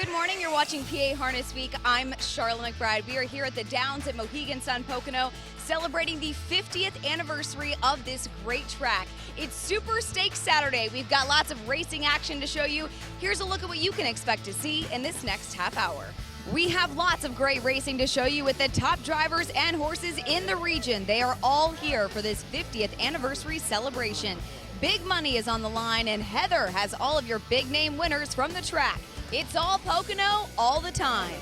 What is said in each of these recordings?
Good morning. You're watching PA Harness Week. I'm Charlotte McBride. We are here at the Downs at Mohegan Sun Pocono celebrating the 50th anniversary of this great track. It's SuperStakes Saturday. We've got lots of racing action to show you. Here's a look at what you can expect to see in this next half hour. We have lots of great racing to show you with the top drivers and horses in the region. They are all here for this 50th anniversary celebration. Big money is on the line, and Heather has all of your big name winners from the track. It's all Pocono all the time.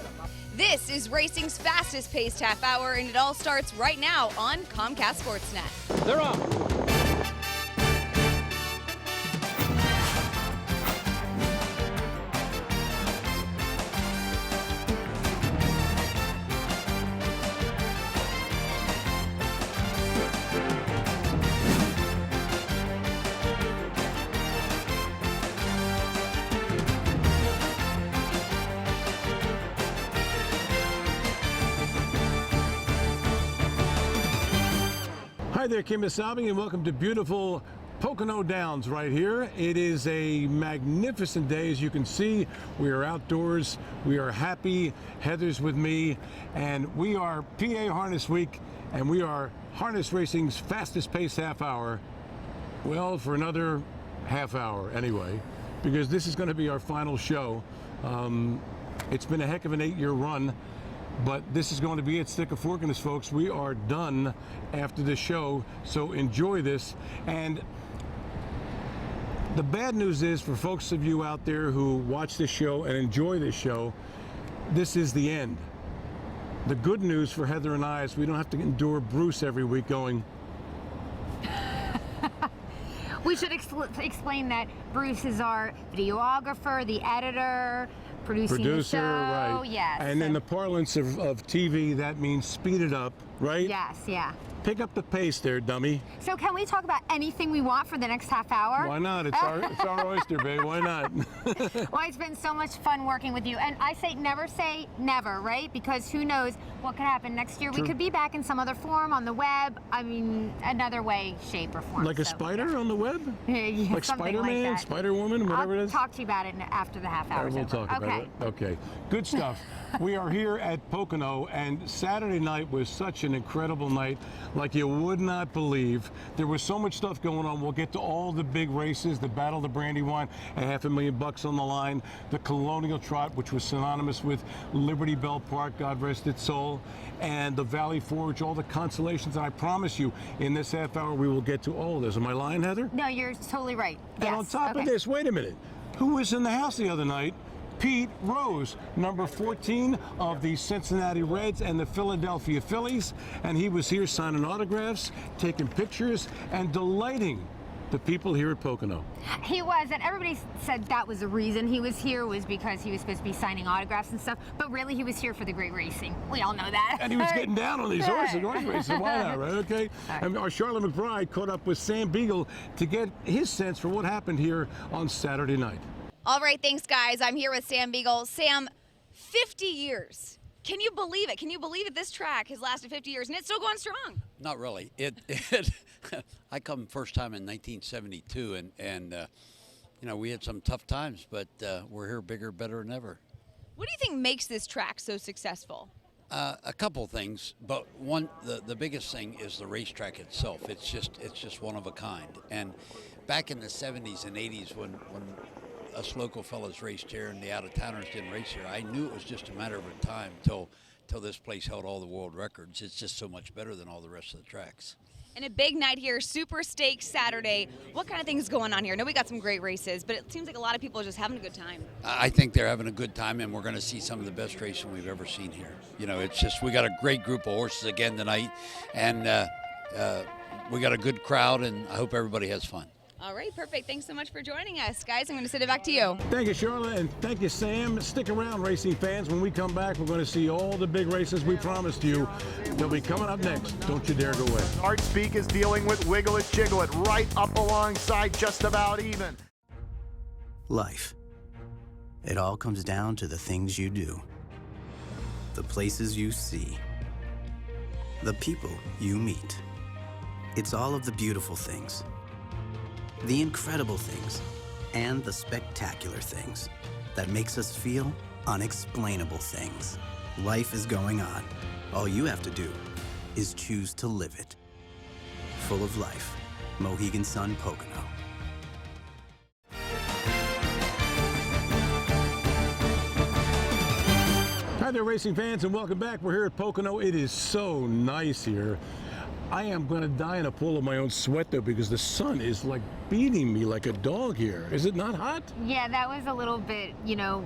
This is racing's fastest paced half hour, and it all starts right now on Comcast Sportsnet. They're off. Hi there, Kim Misabi, and welcome to beautiful Pocono Downs right here. It is a magnificent day. As you can see, we are outdoors. We are happy. Heather's with me, and we are PA Harness Week, and we are harness racing's fastest paced half hour. Well, for another half hour anyway, because this is going to be our final show. It's been a heck of an 8-year run. But this is going to be it. Stick a fork in us, folks. We are done after the show, so enjoy this. And the bad news is, for folks of you out there who watch this show and enjoy this show, this is the end. The good news for Heather and I is we don't have to endure Bruce every week going. We should explain that Bruce is our videographer, the editor, producing the show. Right. Yes. And in the parlance of TV, that means speed it up, right? Yes, yeah. Pick up the pace there, dummy. So can we talk about anything we want for the next half hour? Why not? It's our oyster, babe. Why not? Well, it's been so much fun working with you. And I say never, right? Because who knows what could happen next year. True. We could be back in some other form on the web. I mean, another way, shape, or form. Like a spider on the web? Yeah, like Spider-Man, like Spider-Woman, whatever it is? I'll talk to you about it after the half hour. We'll talk about it. Okay. Good stuff. We are here at Pocono, and Saturday night was such an incredible night, like you would not believe. There was so much stuff going on. We'll get to all the big races, the Battle of the Brandywine, $500,000 on the line, the Colonial Trot, which was synonymous with Liberty Bell Park, God rest its soul, and the Valley Forge, all the consolations. And I promise you, in this half hour, we will get to all of this. Am I lying, Heather? No, you're totally right. And yes. on top of this, wait a minute. Who was in the house the other night? Pete Rose, number 14 of the Cincinnati Reds and the Philadelphia Phillies. And he was here signing autographs, taking pictures, and delighting the people here at Pocono. He was, and everybody said that was the reason he was here, was because he was supposed to be signing autographs and stuff, but really he was here for the great racing. We all know that. And he was getting down on these horse races. Why not, right? Okay. Right. And our Charlotte McBride caught up with Sam Beegle to get his sense for what happened here on Saturday night. All right, thanks, guys. I'm here with Sam Beegle. Sam, 50 years. Can you believe it? Can you believe it? This track has lasted 50 years, and it's still going strong. Not really. I come first time in 1972, and you know, we had some tough times, but we're here bigger, better than ever. What do you think makes this track so successful? A couple things, but one, the biggest thing is the racetrack itself. It's just one of a kind. And back in the 70s and 80s, when us local fellas raced here and the out-of-towners didn't race here, I knew it was just a matter of time till this place held all the world records. It's just so much better than all the rest of the tracks. And a big night here, SuperStakes Saturday. What kind of things going on here? I know we got some great races, but it seems like a lot of people are just having a good time. I think they're having a good time, and we're going to see some of the best racing we've ever seen here. You know, it's just, we got a great group of horses again tonight, and we got a good crowd, and I hope everybody has fun. All right, perfect. Thanks so much for joining us, guys. I'm going to send it back to you. Thank you, Charlotte, and thank you, Sam. Stick around, racing fans. When we come back, we're going to see all the big races we promised you. They'll be coming up next. Don't you dare go away. HarnessWeek is dealing with Wiggle It, Jiggle It, right up alongside just about even. Life. It all comes down to the things you do, the places you see, the people you meet. It's all of the beautiful things, the incredible things, and the spectacular things that makes us feel unexplainable things. Life is going on. All you have to do is choose to live it. Full of life. Mohegan Sun Pocono. Hi there, racing fans, and welcome back. We're here at Pocono. It is so nice here. I am going to die in a pool of my own sweat, though, because the sun is like beating me like a dog here. Is it not hot? Yeah, that was a little bit,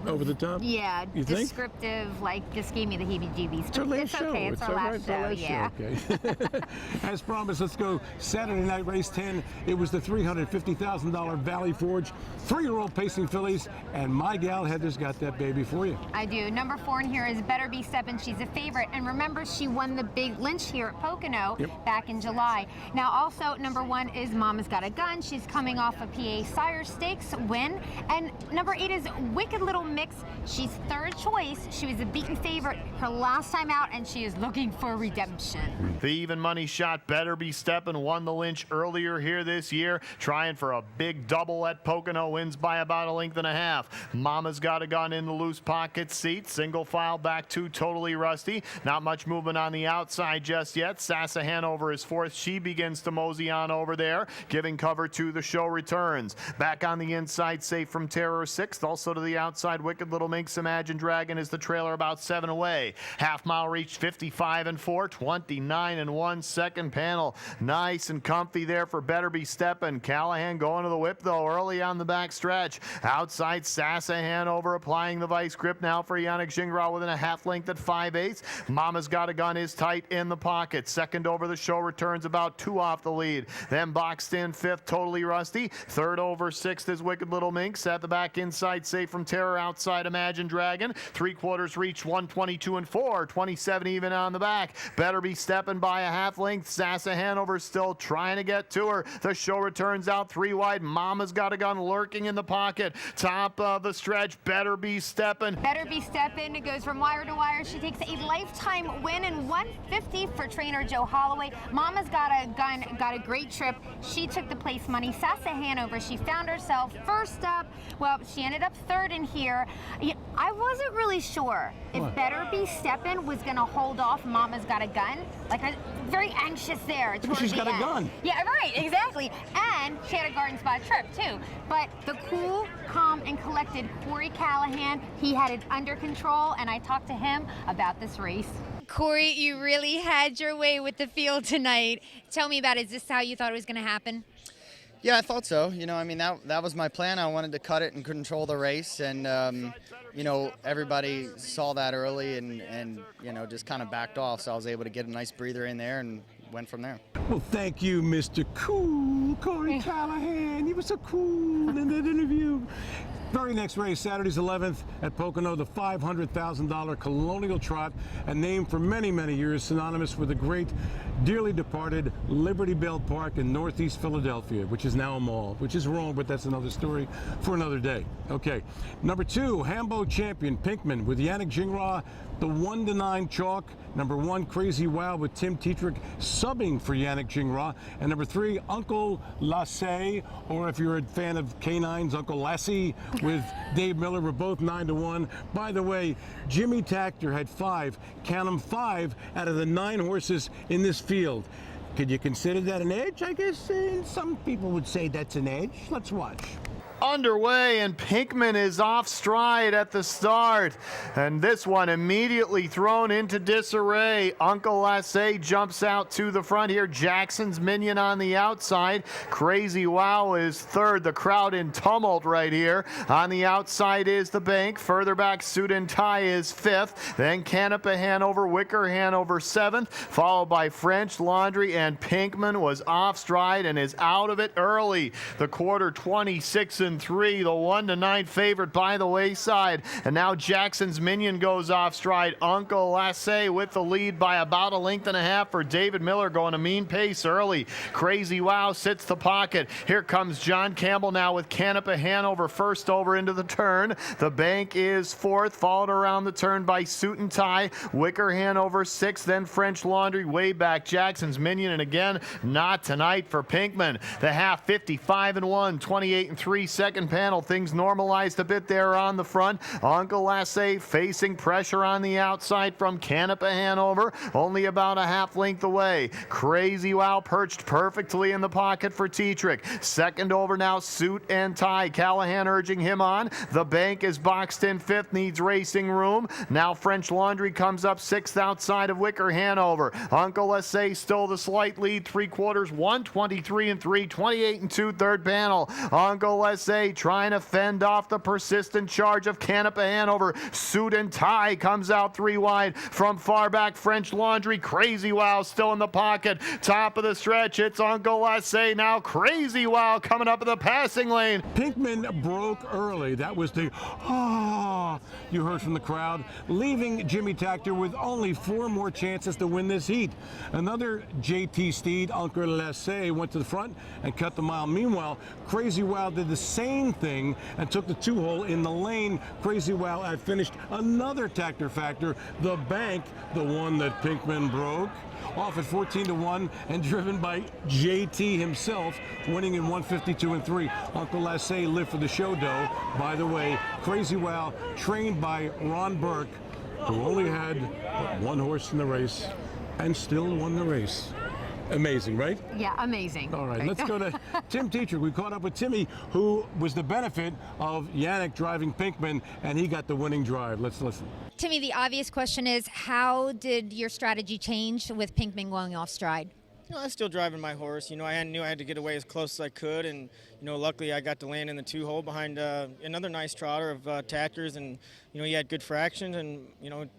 over the top? Yeah, you descriptive, think? like, just gave me the heebie-jeebies. It's our last show. Okay, it's our last show, yeah. Okay. As promised, let's go Saturday night race 10. It was the $350,000 Valley Forge 3-year-old pacing fillies, and my gal Heather's got that baby for you. I do. Number 4 in here is Better Be Steppin'. She's a favorite, and remember, she won the big Lynch here at Pocono back in July. Now, also, number 1 is Mama's Got a Gun. She's coming off a PA Sire Stakes win. And number 8 is Wicked Little Mix. She's third choice. She was a beaten favorite her last time out, and she is looking for redemption. The even money shot Better Be Steppin' won the Lynch earlier here this year, trying for a big double at Pocono, wins by about 1.5 lengths. Mama's Got a Gun in the loose pocket seat, single file back 2, Totally Rusty. Not much movement on the outside just yet. Sassa Hanover is 4th. She begins to mosey on over there, giving cover to the show returns. Back on the inside, Safe from Terror 6th. Also to the outside, Wicked Little Minx, Imagine Dragon is the trailer, about 7 away. Half mile reached 55 and 4, 29 and 1. Second panel, nice and comfy there for Better Be Steppin'. Callahan going to the whip though early on the back stretch. Outside, Sassa Hanover applying the vice grip now for Yannick Gingras within a 1/2 length at 5/8. Mama's Got a Gun is tight in the pocket. Second over the show returns, about 2 off the lead. Then boxed in 5th, Totally Rusty. Third over 6th is Wicked Little Minx. At the back inside, Safe from Terror. Outside, Imagine Dragon. 3/4 reach, 122 and 4. 27 even on the back. Better Be Steppin' by a 1/2 length. Sassa Hanover still trying to get to her. The show returns out 3 wide. Mama's Got a Gun lurking in the pocket. Top of the stretch, Better Be Steppin'. Better Be Steppin'. It goes from wire to wire. She takes a lifetime win in 150 for trainer Joe Holloway. Mama's Got a Gun got a great trip. She took the place money. Sassa Hanover, she found herself first up. Well, she ended up 3rd in here. I wasn't really sure if Better Be Steppin' was going to hold off Mama's Got a Gun. Like, I'm very anxious there. She's got a gun. Yeah, right, exactly. And she had a garden spot trip, too. But the cool, calm, and collected Corey Callahan, he had it under control, and I talked to him about this race. Corey, you really had your way with the field tonight. Tell me about it. Is this how you thought it was going to happen? Yeah, I thought so. I mean, that was my plan. I wanted to cut it and control the race, and everybody saw that early and just kind of backed off. So I was able to get a nice breather in there and went from there. Well, thank you, Mr. Cool Corey Callahan. You were so cool in that interview. Very next race, Saturday's 11th at Pocono, the $500,000 Colonial Trot, a name for many, many years synonymous with the great, dearly departed Liberty Bell Park in Northeast Philadelphia, which is now a mall, which is wrong, but that's another story for another day. Okay, number 2, Hambo Champion Pinkman with Yannick Gingras, the 1-9 chalk. Number 1, Crazy Wow with Tim Tetrick subbing for Yannick Gingras. And number 3, Uncle Lassie, or if you're a fan of canines, Uncle Lassie with Dave Miller, were both 9-1. By the way, Jimmy Takter had 5, count them, 5 out of the 9 horses in this field. Could you consider that an edge? I guess some people would say that's an edge. Let's watch. Underway, and Pinkman is off stride at the start, and this one immediately thrown into disarray. Uncle Lassie jumps out to the front here. Jackson's Minion on the outside. Crazy Wow is 3rd. The crowd in tumult right here. On the outside is the Bank. Further back, Suit and Tie is 5th. Then Canapa Hanover, Wicker Hanover 7th, followed by French Laundry, and Pinkman was off stride and is out of it early. The quarter 26-3, the 1-9 favorite by the wayside. And now Jackson's Minion goes off stride. Uncle Lassie with the lead by about 1.5 lengths for David Miller, going a mean pace early. Crazy Wow sits the pocket. Here comes John Campbell now with Canapa Hanover first over into the turn. The Bank is 4th, followed around the turn by Suit and Tie. Wicker Hanover 6th, then French Laundry way back. Jackson's Minion, and again, not tonight for Pinkman. The half, 55-1, 28-3. second panel. Things normalized a bit there on the front. Uncle Lasse facing pressure on the outside from Canapa Hanover, only about a half length away. Crazy Wow perched perfectly in the pocket for Tetrick. Second over now, Suit and Tie. Callahan urging him on. The Bank is boxed in fifth, needs racing room. Now French Laundry comes up sixth outside of Wicker Hanover. Uncle Lasse still the slight lead, 3/4, 1:23 and 3, 28 and 2, third panel. Uncle Lasse trying to fend off the persistent charge of Canapa Hanover. Suit and Tie comes out 3 wide from far back. French Laundry, Crazy Wow still in the pocket. Top of the stretch, it's Uncle Lasse now. Crazy Wow coming up in the passing lane. Pinkman broke early. That was the you heard from the crowd, leaving Jimmy Takter with only 4 more chances to win this heat. Another JT steed, Uncle Lasse, went to the front and cut the mile. Meanwhile, Crazy Wow did the same thing and took the 2-hole in the lane. Crazy Wow had finished another Takter factor. The Bank, the one that Pinkman broke, off at 14-1 and driven by JT himself, winning in 1:52 and 3. Uncle Lasse lived for the show dough. By the way, Crazy Wow, trained by Ron Burke, who only had but 1 horse in the race and still won the race. Amazing, right? Yeah, amazing. All right, let's go to Tim Tetrick. We caught up with Timmy, who was the benefit of Yannick driving Pinkman, and he got the winning drive. Let's listen. Timmy, the obvious question is, how did your strategy change with Pinkman going off stride? I was still driving my horse. I knew I had to get away as close as I could, and luckily I got to land in the 2-hole behind another nice trotter of Takter's, and he had good fractions, and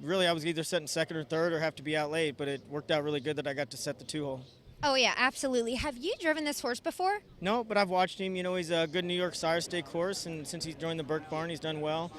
really I was either setting second or third or have to be out late, but it worked out really good that I got to set the 2-hole. Oh yeah, absolutely. Have you driven this horse before? No, but I've watched him. He's a good New York Sire Stakes horse, and since he's joined the Burke barn, he's done well.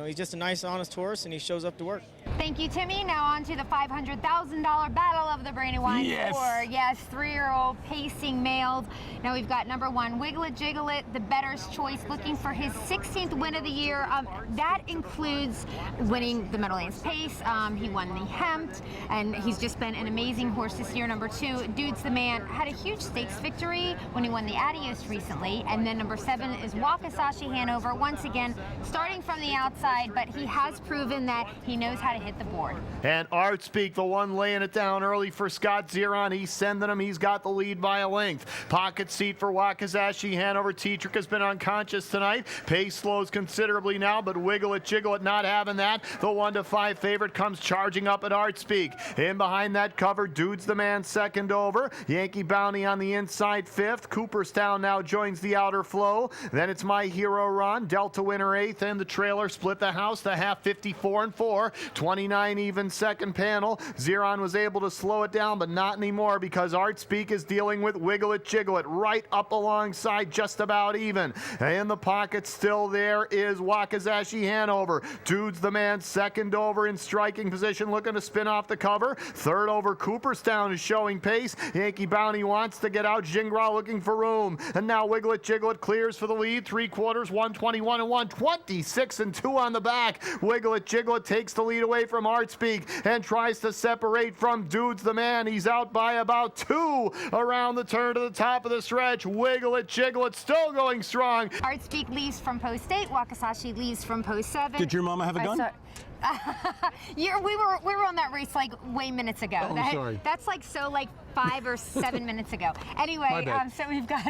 He's just a nice, honest horse, and he shows up to work. Thank you, Timmy. Now on to the $500,000 battle of the Brandywine. Yes, 3-year-old pacing males. Now we've got number 1, Wiggle It Jiggle It, the bettor's choice, looking for his 16th win of the year. That includes winning the Meadowlands Pace. He won the Hempt, and he's just been an amazing horse this year. Number 2, Dude's the Man, had a huge stakes victory when he won the Adios recently. And then number 7 is Wakizashi Hanover, once again starting from the outside, but he has proven that he knows how to hit the board. And Art Speak, the one laying it down early for Scott Zeron. He's sending him. He's got the lead by a length. Pocket seat for Wakizashi Hanover. Tetrick has been unconscious tonight. Pace slows considerably now, but Wiggle It Jiggle It not having that. The 1-5 favorite comes charging up at Art Speak. In behind that cover, Dude's the Man second over. Yankee Bounty on the inside 5th. Cooperstown now joins the outer flow. Then it's My Hero Run. Delta Winner 8th, and the trailer split the house. The half 54 and 4. 29 even second panel. Zeron was able to slow it down, but not anymore because Art Speak is dealing with Wiggle It Jiggle It right up alongside, just about even. In the pocket still there is Wakizashi Hanover. Dude's the Man second over in striking position, looking to spin off the cover. Third over, Cooperstown is showing pace. Yankee Bounty wants to get out. Jingra looking for room. And now Wiggle It Jiggle It clears for the lead. 3/4, 121 and 1, 26 and 2 on the back. Wiggle It Jiggle It takes the lead away from Art Speak and tries to separate from Dude's the Man. He's out by about 2 around the turn to the top of the stretch. Wiggle It Jiggle It still going strong. Art Speak leaves from post 8. Wakizashi leaves from post 7. Did your mama have a gun? We were on that race like way minutes ago. Oh, sorry. That's like 5 or 7 minutes ago. Anyway, so we've got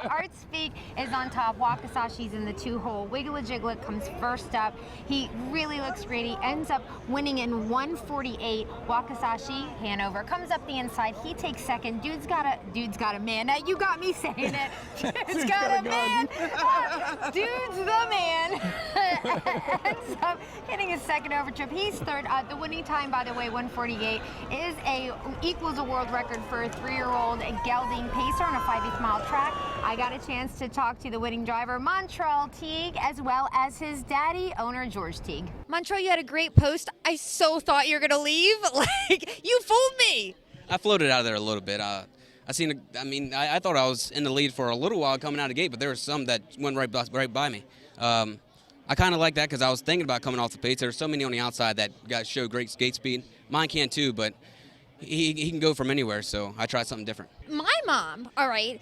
Art Speak is on top. Wakizashi's in the 2-hole. Wiggle It Jiggle It comes first up. He really looks great. He ends up winning in 1:48. Wakizashi Hanover comes up the inside. He takes second. Dude's got a man. Now you got me saying it. Dude's got a man. Dude's the Man. Ends up hitting his second over trip. He's third. The winning time, by the way, 1:48, equals a world record for a 3-year-old gelding pacer on a 5/8 mile track. I got a chance to talk to the winning driver, Montrell Teague, as well as his daddy, owner George Teague. Montrell, you had a great post. I so thought you were gonna leave. Like, you fooled me. I floated out of there a little bit. I thought I was in the lead for a little while coming out of the gate, but there was some that went right by me. I kind of like that because I was thinking about coming off the pace. There's so many on the outside that show great skate speed. Mine can too, but he can go from anywhere, so I tried something different. My mom, all right,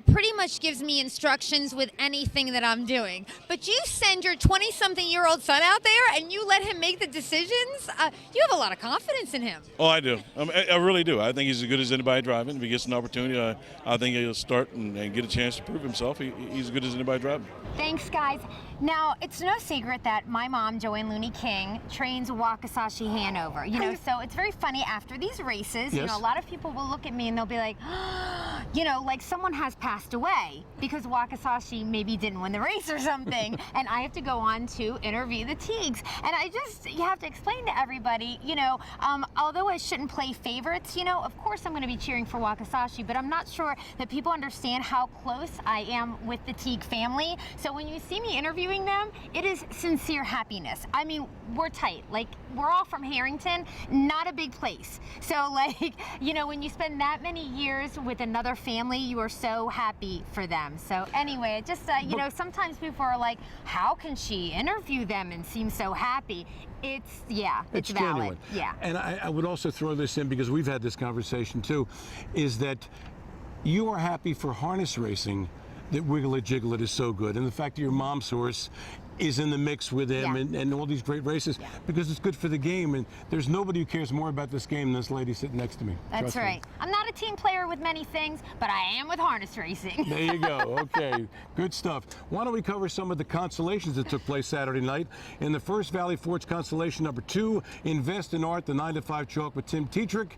pretty much gives me instructions with anything that I'm doing. But you send your 20-something-year-old son out there and you let him make the decisions? You have a lot of confidence in him. Oh, I do. I really do. I think he's as good as anybody driving. If he gets an opportunity, I think he'll start and get a chance to prove himself. He's as good as anybody driving. Thanks, guys. Now, it's no secret that my mom, Joanne Looney King, trains Waukesha Hanover. You know, so it's very funny after these races, you know, a lot of people will look at me and they'll be like, you know, like someone has passed away because Waukesha maybe didn't win the race or something. And I have to go on to interview the Teagues. And you have to explain to everybody, you know, although I shouldn't play favorites, you know, of course I'm going to be cheering for Waukesha, but I'm not sure that people understand how close I am with the Teague family. So when you see me interviewing them, it is sincere happiness. I mean, we're tight. Like, we're all from Harrington, not a big place. So, like, you know, when you spend that many years with another family, you are so happy for them. So anyway, just, you know, sometimes people are like, how can she interview them and seem so happy? It's valid. Genuine. Yeah. And I would also throw this in, because we've had this conversation too, is that you are happy for harness racing that Wiggle It Jiggle It is so good, and the fact that your mom's horse is in the mix with him and all these great races, because it's good for the game, and there's nobody who cares more about this game than this lady sitting next to me. That's right. I'm not a team player with many things, but I am with harness racing. There you go. Okay, good stuff. Why don't we cover some of the consolations that took place Saturday night? In the first Valley Forge consolation number 2, Invest in Art, the 9-5 chalk with Tim Tetrick.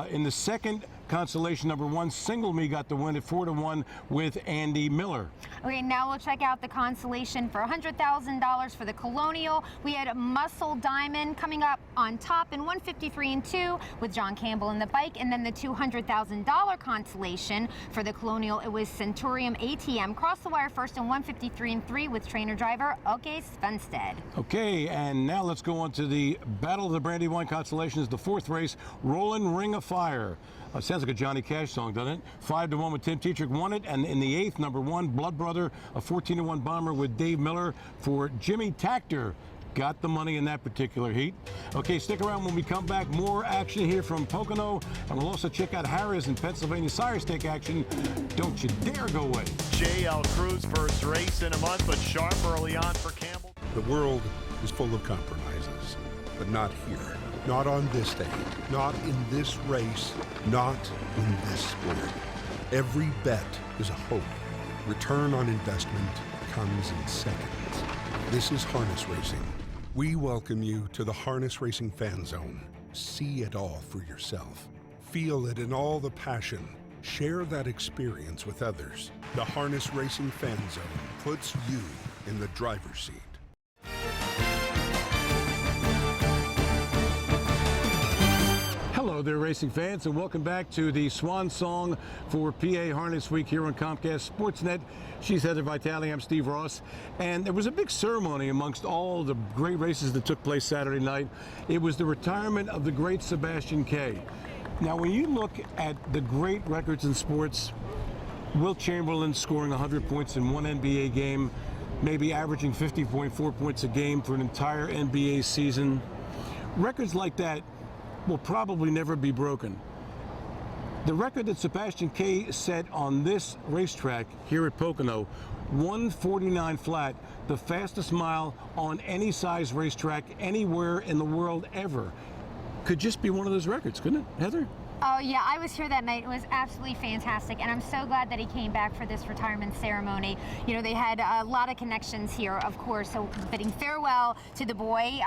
In the second consolation number 1, Single Me got the win at 4-1 with Andy Miller. Okay, now we'll check out the consolation for $100,000 for the Colonial. We had Muscle Diamond coming up on top in 153-2 with John Campbell in the bike, and then the $200,000 consolation for the Colonial, it was Centurium ATM. Cross the wire first in 153-3 with trainer driver OK Svenstead. Okay, and now let's go on to the Battle of the Brandywine Consolations, the 4th race, Rollin' Ring of Fire. Sounds like a Johnny Cash song, doesn't it? 5-1 with Tim Tetrick won it, and in the 8th, number 1, Blood Brother, a 14-1 bomber with Dave Miller for Jimmy Tactor. Got the money in that particular heat. Okay, stick around when we come back. More action here from Pocono, and we'll also check out Harrah's and Pennsylvania Sire Stake action. Don't you dare go away. JL Cruz first race in a month, but sharp early on for Campbell. The world is full of compromises, but not here. Not on this day, not in this race, not in this sport. Every bet is a hope. Return on investment comes in seconds. This is harness racing. We welcome you to the Harness Racing Fan Zone. See it all for yourself. Feel it in all the passion. Share that experience with others. The Harness Racing Fan Zone puts you in the driver's seat. Hello there, racing fans, and welcome back to the swan song for PA Harness Week here on Comcast Sportsnet. She's Heather Vitale, I'm Steve Ross, and there was a big ceremony amongst all the great races that took place Saturday night. It was the retirement of the great Sebastian K. Now, when you look at the great records in sports, Wilt Chamberlain scoring 100 points in one NBA game, maybe averaging 50.4 points a game for an entire NBA season, records like that will probably never be broken. The record that Sebastian K set on this racetrack here at Pocono, 149 flat, the fastest mile on any size racetrack anywhere in the world ever, could just be one of those records, couldn't it, Heather? Oh yeah, I was here that night. It was absolutely fantastic, and I'm so glad that he came back for this retirement ceremony. You know, they had a lot of connections here, of course, so bidding farewell to the boy.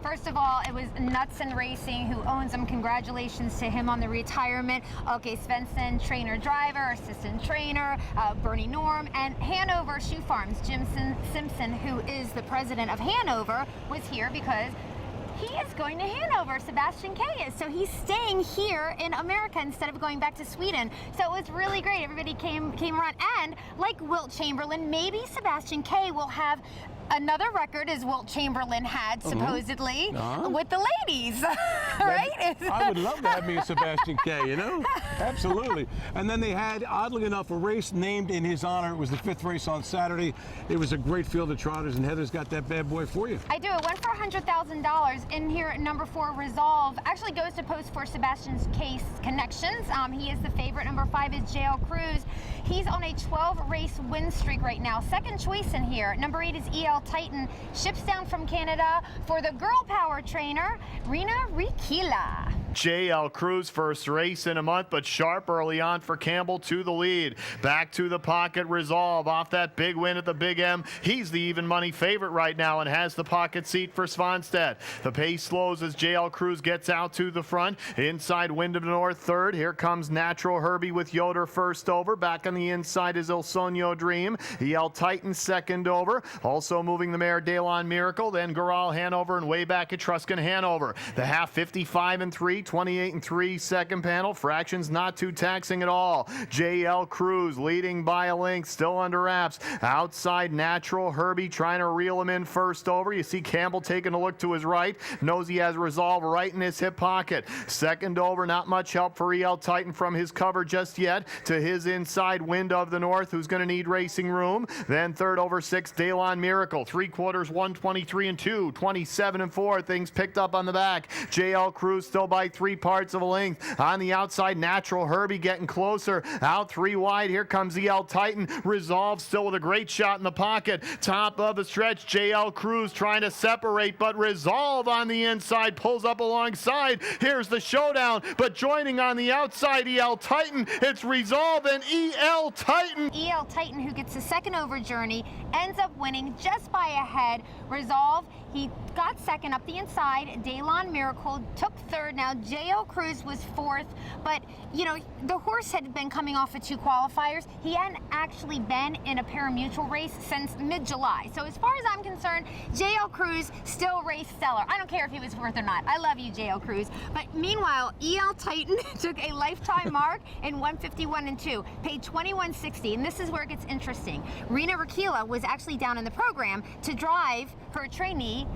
First of all, it was Knutson Racing, who owns him. Congratulations to him on the retirement. Okay, Svensson, trainer driver, assistant trainer, Bernie Norm, and Hanover Shoe Farms, Jim Simpson, who is the president of Hanover, was here because he is going to Hanover, Sebastian K is. So he's staying here in America instead of going back to Sweden. So it was really great. Everybody came around. And like Wilt Chamberlain, maybe Sebastian K will have Another record is Wilt Chamberlain had, supposedly, with the ladies, right? I would love to have me a Sebastian K, you know? Absolutely. And then they had, oddly enough, a race named in his honor. It was the 5th race on Saturday. It was a great field of trotters, and Heather's got that bad boy for you. I do. It went for $100,000. In here, number 4, Resolve, actually goes to post for Sebastian K's connections. He is the favorite. Number 5 is JL Cruz. He's on a 12-race win streak right now. Second choice in here. Number 8 is EL Titan. Ships down from Canada for the girl power trainer, Rina Rikila. JL Cruz, first race in a month, but sharp early on for Campbell to the lead. Back to the pocket, Resolve off that big win at the Big M. He's the even money favorite right now and has the pocket seat for Svanstedt. The pace slows as JL Cruz gets out to the front. Inside, Wind of the North third. Here comes Natural Herbie with Yoder first over. Back on the inside is Il Sogno Dream. EL Titan second over. Also moving the mare Delon Miracle. Then Goral Hanover and way back Etruscan Hanover. The half 55-3. 28-3 second panel. Fractions not too taxing at all. JL Cruz leading by a length, still under wraps. Outside, Natural Herbie trying to reel him in first over. You see Campbell taking a look to his right. Knows he has Resolve right in his hip pocket. Second over, not much help for EL Titan from his cover just yet. To his inside, Wind of the North, who's going to need racing room. Then third over 6, Delon Miracle. 3/4, 123-2, 27-4. Things picked up on the back. JL Cruz still by 3 parts of a length. On the outside, Natural Herbie getting closer. Out 3 wide. Here comes EL Titan. Resolve still with a great shot in the pocket. Top of the stretch, JL Cruz trying to separate, but Resolve on the inside pulls up alongside. Here's the showdown, but joining on the outside, EL Titan. It's Resolve and EL Titan. EL Titan, who gets the second over journey, ends up winning just by a head. Resolve, he got second up the inside. Delon Miracle took third. Now JL Cruz was fourth, but you know, the horse had been coming off of 2 qualifiers. He hadn't actually been in a pari-mutuel race since mid-July. So as far as I'm concerned, JL Cruz still raced stellar. I don't care if he was fourth or not. I love you, JL Cruz. But meanwhile, EL Titan took a lifetime mark in 151-2, paid $21.60, and this is where it gets interesting. Rina Rikila was actually down in the program to drive her trainee,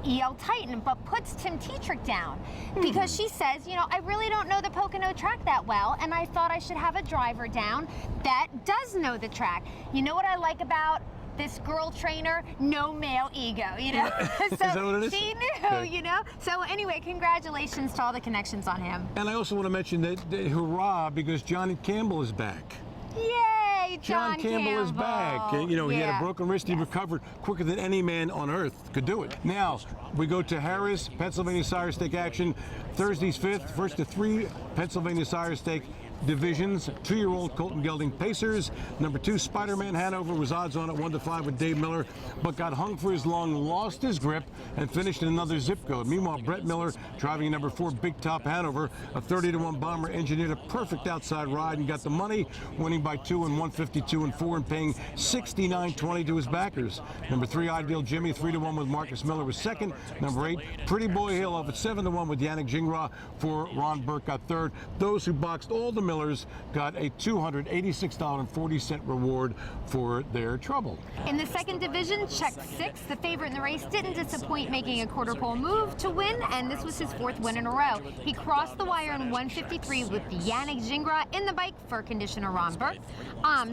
EL Titan, but puts Tim Tetrick down because she says, you know, I really don't know the Pocono track that well, and I thought I should have a driver down that does know the track. You know what I like about this girl trainer? No male ego, you know? So is that what it is? she knew, you know? So anyway, congratulations to all the connections on him. And I also want to mention that hurrah, because Johnny Campbell is back. Yay, John Campbell is back. You know, he had a broken wrist. He recovered quicker than any man on earth could do it. Now, we go to Harrah's Pennsylvania Sire Stake action. Thursday's 5th, first to 3 Pennsylvania Sire Stake divisions. 2-year-old Colton Gelding Pacers. Number 2, Spider-Man Hanover was odds on at 1-5 with Dave Miller, but got hung for his lung, lost his grip, and finished in another zip code. Meanwhile, Brett Miller, driving number 4, Big Top Hanover, a 30-1 bomber, engineered a perfect outside ride and got the money, winning by 2 in 152-4 and paying $69.20 to his backers. Number 3, Ideal Jimmy, 3-1 with Marcus Miller was second. Number 8, Pretty Boy Hill off at 7-1 with Yannick Gingras for Ron Burke got third. Those who boxed all the Millers got a $286.40 reward for their trouble. In the second division, check 6. The favorite in the race didn't disappoint, making a quarter pole move to win, and this was his 4th win in a row. He crossed the wire in 153 with Yannick Gingras in the bike for conditioner Ron Burke.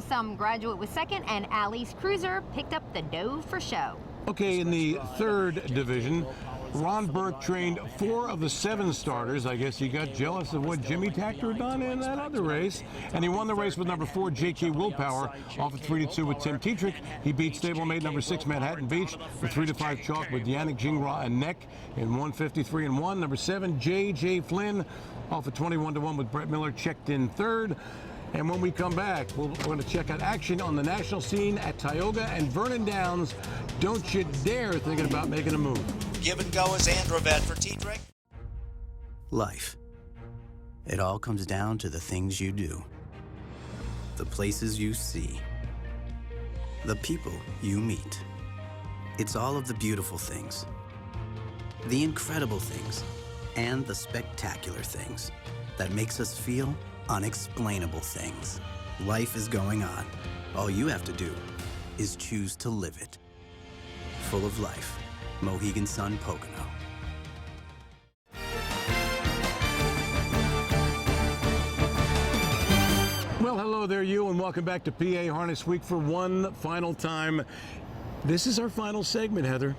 Some Graduate was second, and Alice Cruiser picked up the dough for show. Okay, in the third division, Ron Burke trained 4 of the 7 starters. I guess he got jealous of what Jimmy Tactor had done in that other race. And he won the race with number 4, J.K. Willpower, off at 3-2 with Tim Tetrick. He beat stablemate number 6, Manhattan Beach, with 3-5 chalk with Yannick Gingras and Neck in 153-1. Number 7, J.J. Flynn, off at 21-1 with Brett Miller, checked in third. And when we come back, we're going to check out action on the national scene at Tioga and Vernon Downs. Don't you dare thinking about making a move. Give and go is Androvet for Tetrick. Life. It all comes down to the things you do, the places you see, the people you meet. It's all of the beautiful things, the incredible things, and the spectacular things that makes us feel unexplainable things. Life is going on. All you have to do is choose to live it. full of life. Mohegan Sun Pocono. Well, hello there, you, and welcome back to PA Harness Week for one final time. This is our final segment, Heather.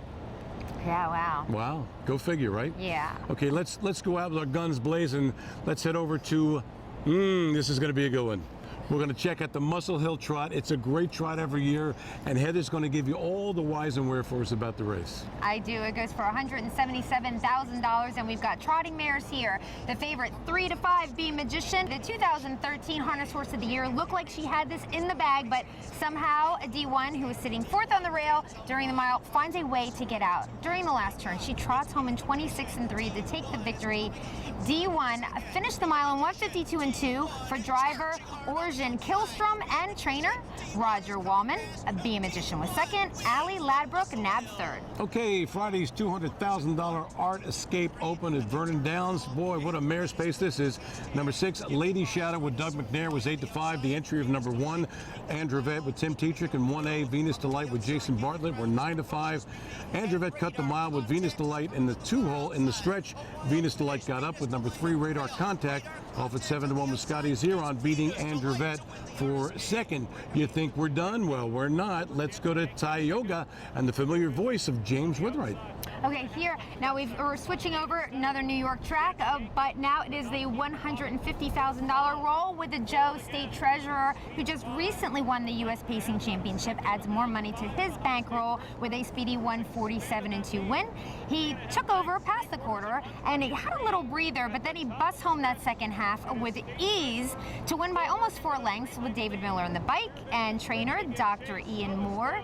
Yeah, wow. Wow, go figure, right? Yeah. Okay, let's go out with our guns blazing. Let's head over to, this is going to be a good one. We're going to check out the Muscle Hill Trot. It's a great trot every year, and Heather's going to give you all the whys and wherefores about the race. I do. It goes for $177,000, and we've got trotting mares here. The favorite 3 to 5 Be Magician, the 2013 Harness Horse of the Year, looked like she had this in the bag, but somehow a D1 who was sitting 4th on the rail during the mile finds a way to get out. During the last turn, she trots home in 26-3 to take the victory. D1 finished the mile in 152-2 for driver Orjan Killstrom and trainer Roger Wallman. Be Magician was 2nd. Allie Ladbrook nabbed 3rd. Okay, Friday's $200,000 Art Escape Open at Vernon Downs. Boy, what a mare's pace this is. Number 6, Lady Shadow with Doug McNair was 8 to 5. The entry of number 1, Andrevet with Tim Tetrick, and 1A, Venus Delight with Jason Bartlett were 9 to 5. Andrevet cut the mile with Venus Delight in the 2-hole. In the stretch, Venus Delight got up with number 3, Radar Contact, off at 7 to 1 with Scotty Zeron, beating Andrevet for 2nd. You think we're done? Well, we're not. Let's go to Tioga and the familiar voice of James Woodwright. Okay, here, now we're switching over another New York track, but now it is the $150,000 roll with the Joe State Treasurer, who just recently won the U.S. Pacing Championship, adds more money to his bankroll with a speedy 147-2 win. He took over past the quarter, and he had a little breather, but then he busts home that second half with ease to win by almost 4 lengths with David Miller on the bike and trainer Dr. Ian Moore.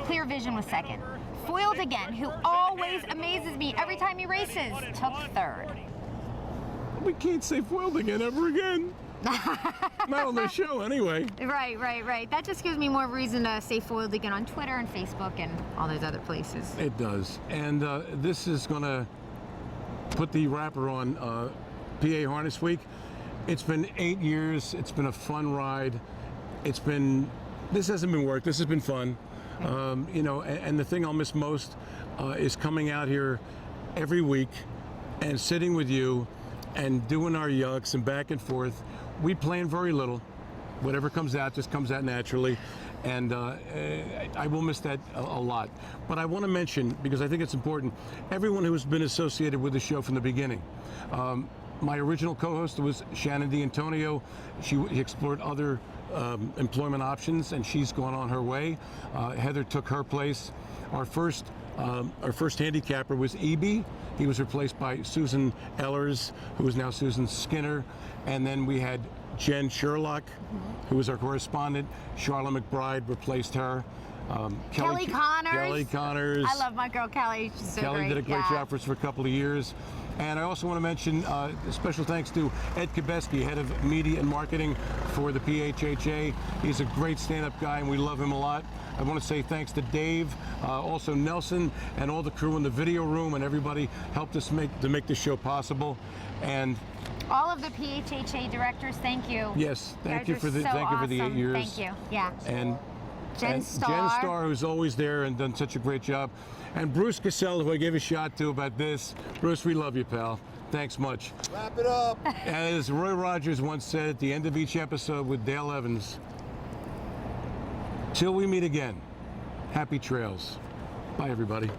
Clear Vision was 2nd. Foiled Again, who always amazes me every time he races, took 3rd. We can't say Foiled Again ever again. Not on the show, anyway. Right. That just gives me more reason to say Foiled Again on Twitter and Facebook and all those other places. It does. And this is going to put the wrapper on PA Harness Week. It's been 8 years. It's been a fun ride. This hasn't been work. This has been fun. You know, and the thing I'll miss most is coming out here every week and sitting with you and doing our yucks and back and forth. We plan very little. Whatever comes out just comes out naturally. And I will miss that a lot. But I want to mention, because I think it's important, everyone who's been associated with the show from the beginning. My original co-host was Shannon D'Antonio. She explored other employment options, and she's gone on her way. Heather took her place. Our first handicapper was E.B. He was replaced by Susan Ellers, who is now Susan Skinner. And then we had Jen Sherlock, who was our correspondent. Charlotte McBride replaced her. Kelly Connors. I love my girl Kelly. She's so Kelly great. did a great job for us for a couple of years. And I also want to mention special thanks to Ed Kabeski, head of media and marketing for the PHHA. He's a great stand-up guy, and we love him a lot. I want to say thanks to Dave, also Nelson, and all the crew in the video room, and everybody helped us make the show possible. And all of the PHHA directors, thank you. Yes, thank you for the awesome. 8 years. Thank you. Yeah. And Jen Starr, who's always there and done such a great job. And Bruce Cassell, who I gave a shot to about this. Bruce, we love you, pal. Thanks much. Wrap it up. As Roy Rogers once said at the end of each episode with Dale Evans, till we meet again, happy trails. Bye, everybody.